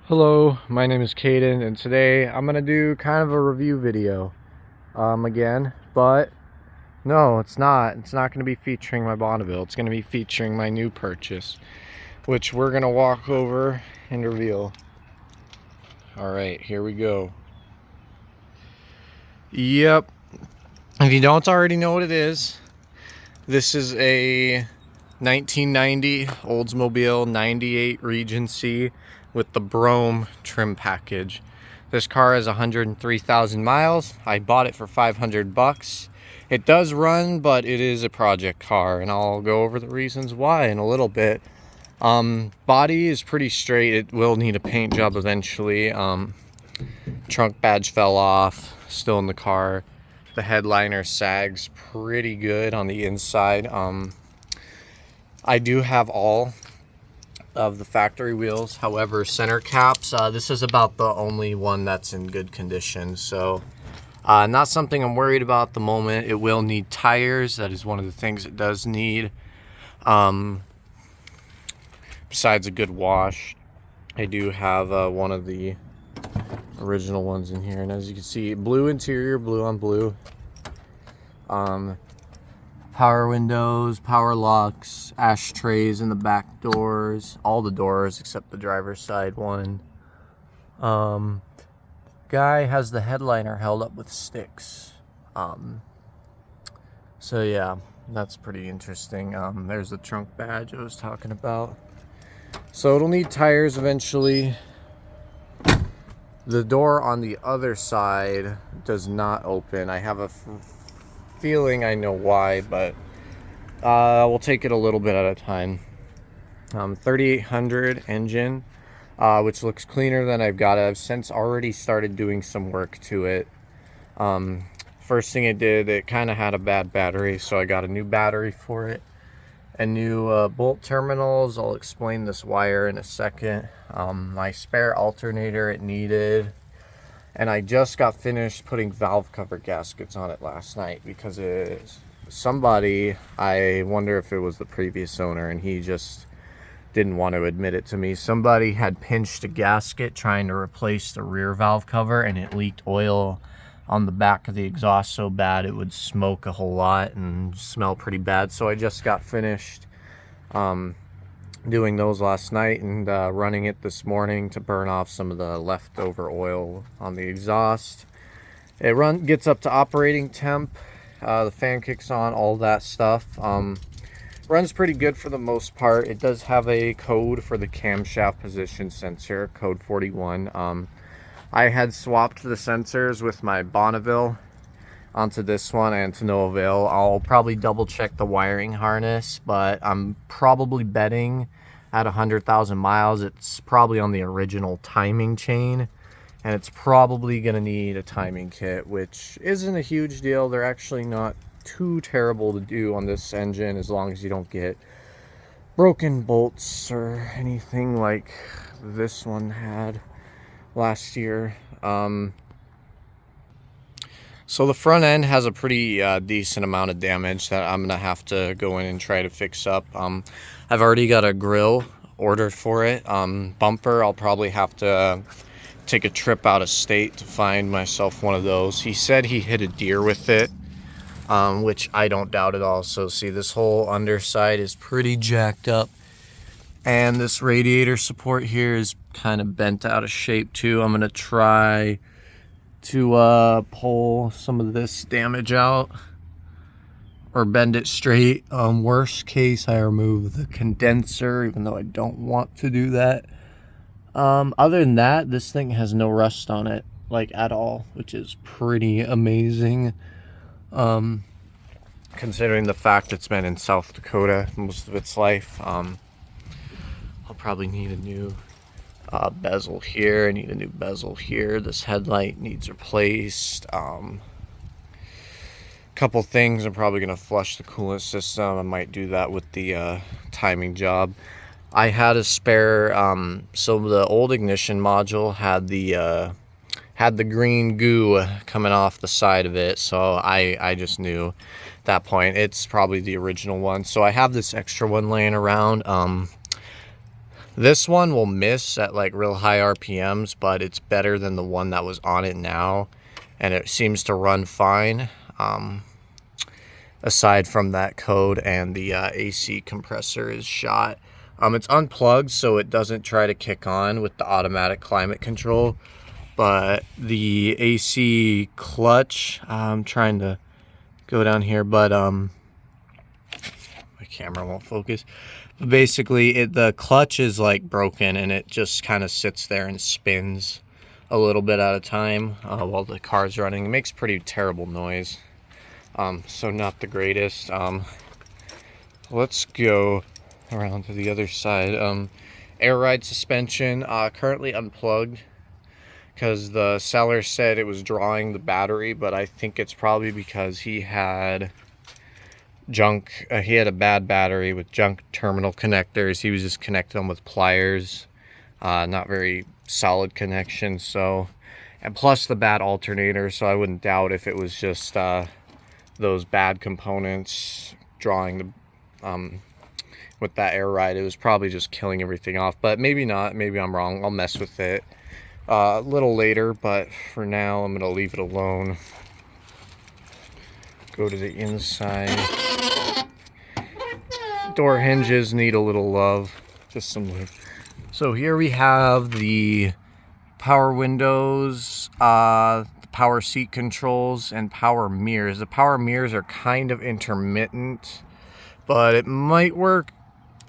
Hello, my name is Caden, and today I'm gonna do kind of a review video again, but no, it's not. It's not gonna be featuring my Bonneville. It's gonna be featuring my new purchase, which we're gonna walk over and reveal. All right, here we go. Yep. If you don't already know what it is, this is a 1990 Oldsmobile 98 Regency with the Brougham trim package. This car has 103,000 miles. I bought it for 500 bucks. It does run, but it is a project car, and I'll go over the reasons why in a little bit. Body is pretty straight. It will need a paint job eventually. Trunk badge fell off, still in the car. The headliner sags pretty good on the inside. I do have all of the factory wheels. However, center caps, this is about the only one that's in good condition. So not something I'm worried about at the moment. It will need tires. That is one of the things it does need. Besides a good wash, I do have one of the original ones in here. And as you can see, blue interior, blue on blue. Power windows, power locks, ashtrays in the back doors, all the doors except the driver's side one. Guy has the headliner held up with sticks. So yeah, that's pretty interesting. There's the trunk badge I was talking about. So it'll need tires eventually. The door on the other side does not open. I have a feeling I know why, but we'll take it a little bit at a time. 3800 engine, which looks cleaner than I've got it. I've since already started doing some work to it. First thing it did, it kind of had a bad battery, so I got a new battery for it and new bolt terminals. I'll explain this wire in a second. My spare alternator it needed, and I just got finished putting valve cover gaskets on it last night because somebody, I wonder if it was the previous owner, and he just didn't want to admit it to me. Somebody had pinched a gasket trying to replace the rear valve cover, and it leaked oil on the back of the exhaust so bad it would smoke a whole lot and smell pretty bad. So I just got finished doing those last night and running it this morning to burn off some of the leftover oil on the exhaust. It gets up to operating temp. The fan kicks on, all that stuff. Runs pretty good for the most part. It does have a code for the camshaft position sensor, code 41. I had swapped the sensors with my Bonneville onto this one and to no avail. I'll probably double check the wiring harness, but I'm probably betting at 100,000 miles it's probably on the original timing chain, and it's probably going to need a timing kit, which isn't a huge deal. They're actually not too terrible to do on this engine as long as you don't get broken bolts or anything like this one had last year. So the front end has a pretty decent amount of damage that I'm gonna have to go in and try to fix up. I've already got a grill ordered for it. Bumper, I'll probably have to take a trip out of state to find myself one of those. He said he hit a deer with it, which I don't doubt at all. So see, this whole underside is pretty jacked up, and this radiator support here is kind of bent out of shape too. I'm gonna try to pull some of this damage out or bend it straight. Worst case, I remove the condenser, even though I don't want to do that. Other than that, this thing has no rust on it, like at all, which is pretty amazing. Considering the fact it's been in South Dakota most of its life. I'll probably need a new bezel here. I need a new bezel here. This headlight needs replaced. Couple things. I'm probably gonna flush the coolant system. I might do that with the timing job. I had a spare. So the old ignition module had the green goo coming off the side of it, so I just knew at that point it's probably the original one. So I have this extra one laying around. This one will miss at like real high RPMs, but it's better than the one that was on it now, and it seems to run fine. Aside from that code, and the AC compressor is shot. It's unplugged, so it doesn't try to kick on with the automatic climate control. But the AC clutch, I'm trying to go down here, but my camera won't focus. But basically, the clutch is like broken, and it just kind of sits there and spins a little bit at a time while the car's running. It makes pretty terrible noise. So not the greatest. Let's go around to the other side. Air ride suspension, currently unplugged because the seller said it was drawing the battery, but I think it's probably because he had junk. He had a bad battery with junk terminal connectors. He was just connecting them with pliers. Not very solid connection. So, and plus the bad alternator. So I wouldn't doubt if it was just those bad components drawing the with that air ride. It was probably just killing everything off, but maybe not. Maybe I'm wrong. I'll mess with it a little later, but for now I'm gonna leave it alone. Go to the inside. Door hinges need a little love, just some love. So here we have the power windows, power seat controls, and power mirrors. The power mirrors are kind of intermittent, but it might work.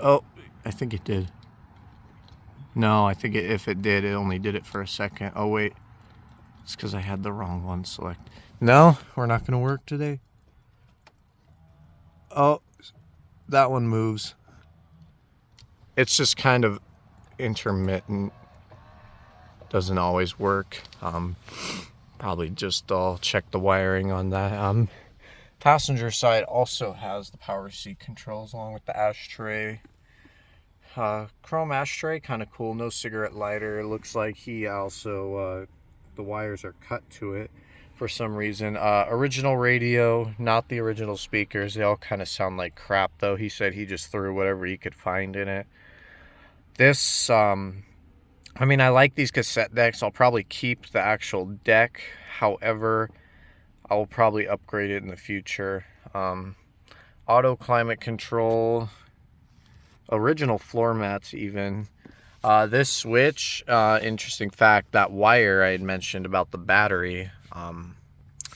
Oh, I think it did. No, I think if it did, it only did it for a second. Oh wait, it's because I had the wrong one selected. No, we're not going to work today. Oh, that one moves. It's just kind of intermittent. Doesn't always work. Probably just I'll check the wiring on that. Passenger side also has the power seat controls along with the ashtray. Chrome ashtray, kind of cool. No cigarette lighter. It looks like he also the wires are cut to it for some reason. Original radio, not the original speakers. They all kind of sound like crap though. He said he just threw whatever he could find in it. This I mean, I like these cassette decks. I'll probably keep the actual deck. However, I will probably upgrade it in the future. Auto climate control, original floor mats even. This switch, interesting fact, that wire I had mentioned about the battery,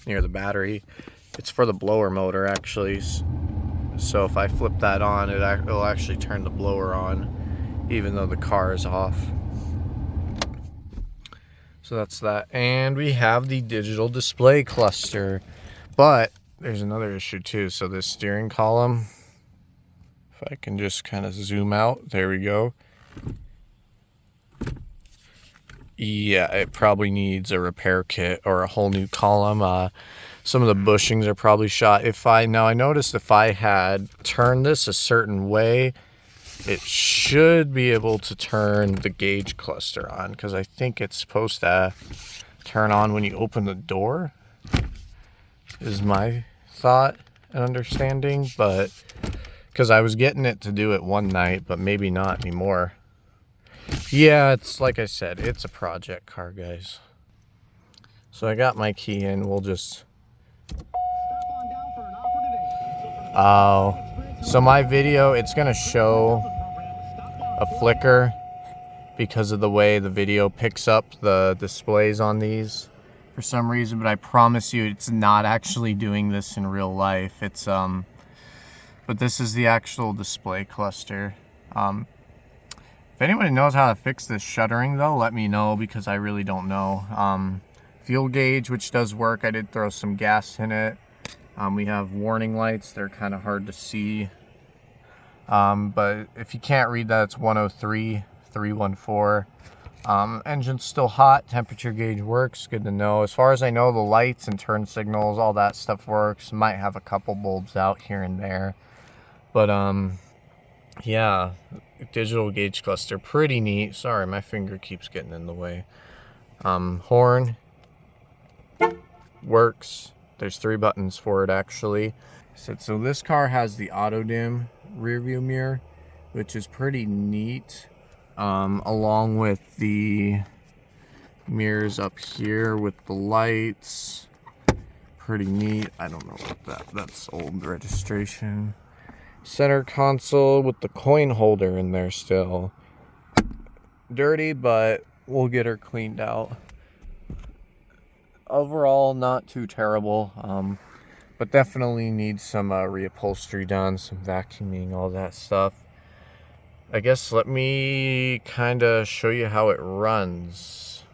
near the battery, it's for the blower motor actually. So if I flip that on, it'll actually turn the blower on, even though the car is off. So that's that. And we have the digital display cluster. But there's another issue too. So this steering column, if I can just kind of zoom out, there we go. Yeah, it probably needs a repair kit or a whole new column. Some of the bushings are probably shot. I noticed if I had turned this a certain way, it should be able to turn the gauge cluster on, because I think it's supposed to turn on when you open the door, is my thought and understanding. But because I was getting it to do it one night, but maybe not anymore. Yeah, it's like I said, it's a project car, guys. So I got my key in. We'll just... Oh, so my video, it's gonna show a flicker because of the way the video picks up the displays on these for some reason, but I promise you it's not actually doing this in real life. It's but this is the actual display cluster. If anybody knows how to fix this shuttering though, let me know, because I really don't know. Fuel gauge, which does work. I did throw some gas in it. We have warning lights. They're kind of hard to see. But if you can't read that, it's 103,314. Engine's still hot. Temperature gauge works. Good to know. As far as I know, the lights and turn signals, all that stuff works. Might have a couple bulbs out here and there. But, yeah. Digital gauge cluster. Pretty neat. Sorry, my finger keeps getting in the way. Horn. Works. There's 3 buttons for it, actually. So this car has the auto dim rear view mirror, which is pretty neat. along with the mirrors up here with the lights. Pretty neat. I don't know what that's old registration. Center console with the coin holder in there still. Dirty, but we'll get her cleaned out. Overall, not too terrible, but definitely needs some reupholstery done, some vacuuming, all that stuff. I guess let me kind of show you how it runs.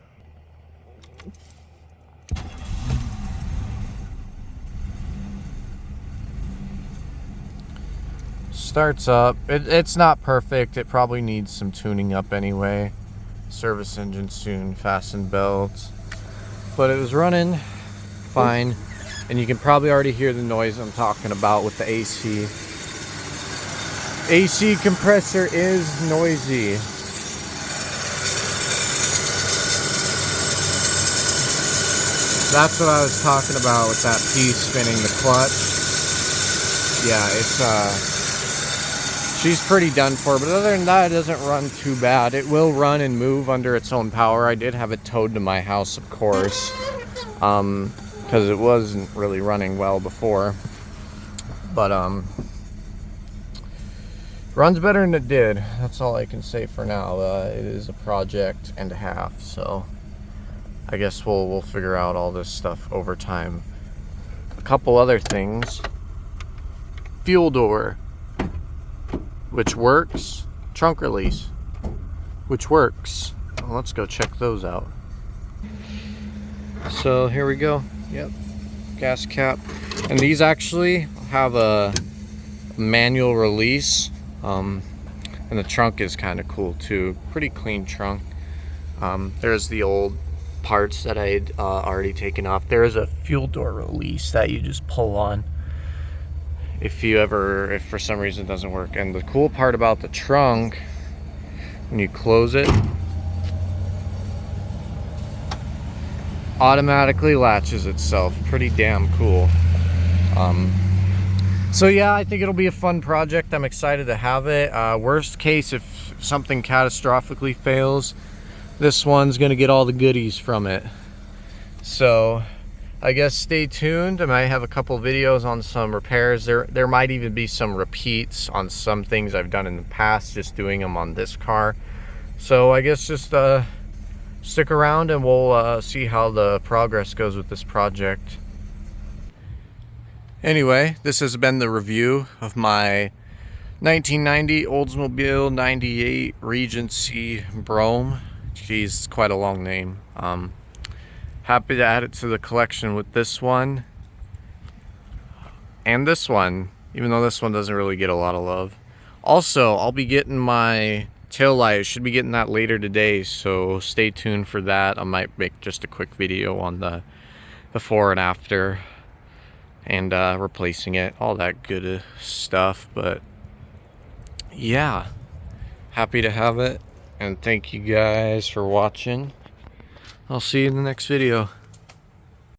Starts up. It's not perfect. It probably needs some tuning up anyway. Service engine soon, fasten belts. But it was running fine. And you can probably already hear the noise I'm talking about with the AC. AC compressor is noisy. That's what I was talking about with that piece spinning the clutch. Yeah, it's she's pretty done for, but other than that, it doesn't run too bad. It will run and move under its own power. I did have it towed to my house, of course, because it wasn't really running well before. But runs better than it did. That's all I can say for now. It is a project and a half, so I guess we'll figure out all this stuff over time. A couple other things. Fuel door, which works. Trunk release, which works. Well, let's go check those out. So here we go. Yep, gas cap. And these actually have a manual release. And the trunk is kind of cool too. Pretty clean trunk. There's the old parts that I had already taken off. There is a fuel door release that you just pull on if for some reason it doesn't work. And the cool part about the trunk, when you close it, automatically latches itself. Pretty damn cool. So yeah, I think it'll be a fun project. I'm excited to have it. Worst case, if something catastrophically fails, this one's gonna get all the goodies from it. So I guess stay tuned. I might have a couple videos on some repairs. There might even be some repeats on some things I've done in the past, just doing them on this car. So I guess just stick around and we'll see how the progress goes with this project. Anyway, this has been the review of my 1990 Oldsmobile 98 Regency Brougham. Geez, it's quite a long name. Happy to add it to the collection with this one and this one, even though this one doesn't really get a lot of love. Also, I'll be getting my tail light. Should be getting that later today, so stay tuned for that. I might make just a quick video on the before and after and replacing it, all that good stuff. But yeah, happy to have it, and thank you guys for watching. I'll see you in the next video.